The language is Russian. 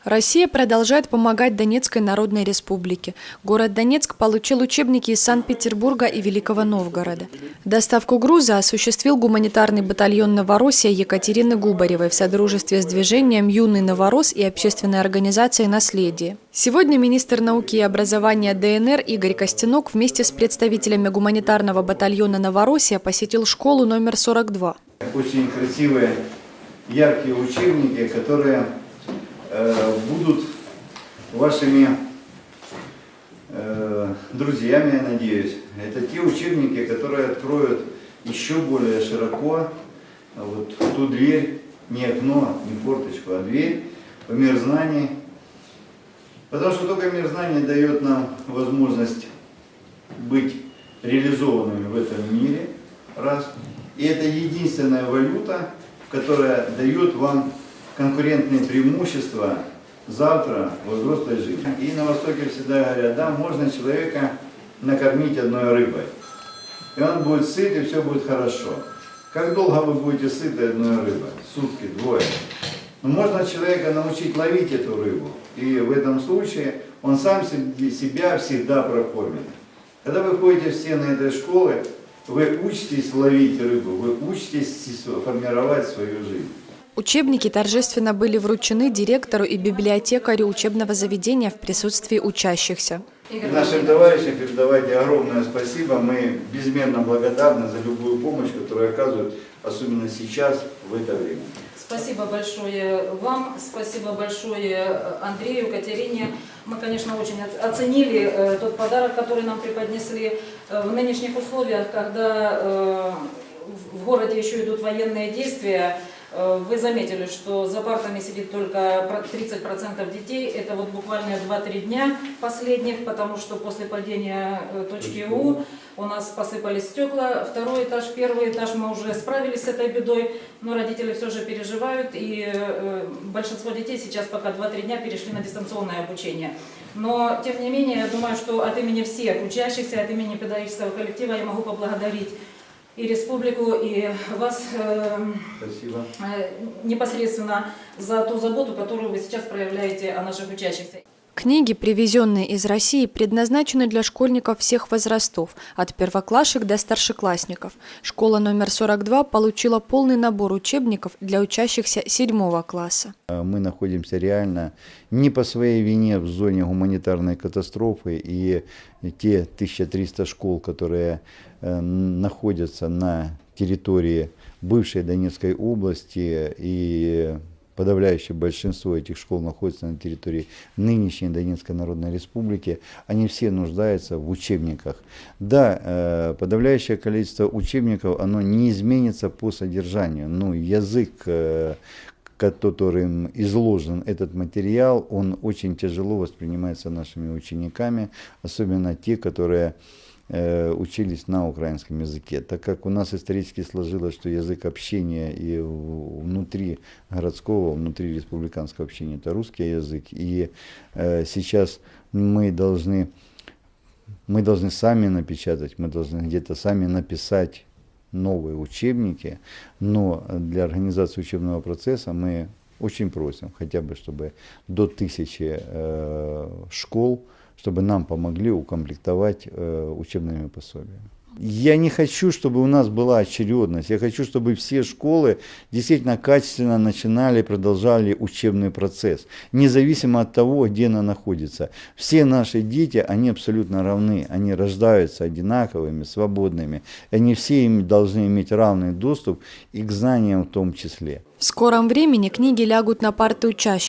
Россия продолжает помогать Донецкой Народной Республике. Город Донецк получил учебники из Санкт-Петербурга и Великого Новгорода. Доставку груза осуществил гуманитарный батальон «Новороссия» Екатерины Губаревой в содружестве с движением «Юный Новорос» и общественной организацией «Наследие». Сегодня министр науки и образования ДНР Игорь Костенок вместе с представителями гуманитарного батальона «Новороссия» посетил школу номер 42. Очень красивые, яркие учебники, которые будут вашими друзьями, я надеюсь. Это те учебники, которые откроют еще более широко вот ту дверь, не окно, не форточку, а дверь в мир знаний. Потому что только мир знаний дает нам возможность быть реализованными в этом мире, раз. И это единственная валюта, которая дает вам конкурентные преимущества завтра в взрослой жизни. И на Востоке всегда говорят, да, можно человека накормить одной рыбой. И он будет сыт, и все будет хорошо. Как долго вы будете сыты одной рыбой? Сутки, двое. Но можно человека научить ловить эту рыбу. И в этом случае он сам себя всегда прокормит. Когда вы ходите в стены этой школы, вы учитесь ловить рыбу, вы учитесь формировать свою жизнь. Учебники торжественно были вручены директору и библиотекарю учебного заведения в присутствии учащихся. Нашим товарищам передавайте огромное спасибо. Мы безмерно благодарны за любую помощь, которую оказывают, особенно сейчас, в это время. Спасибо большое вам, спасибо большое Андрею, Катерине. Мы, конечно, очень оценили тот подарок, который нам преподнесли в нынешних условиях, когда в городе еще идут военные действия. Вы заметили, что за партами сидит только 30% детей. Это вот буквально 2-3 дня последних, потому что после падения точки У у нас посыпались стекла. Второй этаж, первый этаж мы уже справились с этой бедой, но родители все же переживают. И большинство детей сейчас пока 2-3 дня перешли на дистанционное обучение. Но, тем не менее, я думаю, что от имени всех учащихся, от имени педагогического коллектива я могу поблагодарить и республику, и вас непосредственно за ту заботу, которую вы сейчас проявляете о наших учащихся. Книги, привезенные из России, предназначены для школьников всех возрастов, от первоклашек до старшеклассников. Школа номер 42 получила полный набор учебников для учащихся 7 класса. Мы находимся реально не по своей вине в зоне гуманитарной катастрофы, и те 1300 школ, которые находятся на территории бывшей Донецкой области, и подавляющее большинство этих школ находится на территории нынешней Донецкой Народной Республики, они все нуждаются в учебниках. Да, подавляющее количество учебников, оно не изменится по содержанию, но язык, которым изложен этот материал, он очень тяжело воспринимается нашими учениками, особенно те, которые учились на украинском языке, так как у нас исторически сложилось, что язык общения и внутри городского, внутри республиканского общения это русский язык, и сейчас мы должны сами напечатать, мы должны где-то сами написать новые учебники, но для организации учебного процесса мы очень просим, хотя бы чтобы до 1000 школ, чтобы нам помогли укомплектовать учебными пособиями. Я не хочу, чтобы у нас была очередность. Я хочу, чтобы все школы действительно качественно начинали и продолжали учебный процесс, независимо от того, где она находится. Все наши дети, они абсолютно равны, они рождаются одинаковыми, свободными. И они все должны иметь равный доступ и к знаниям в том числе. В скором времени книги лягут на парты учащихся.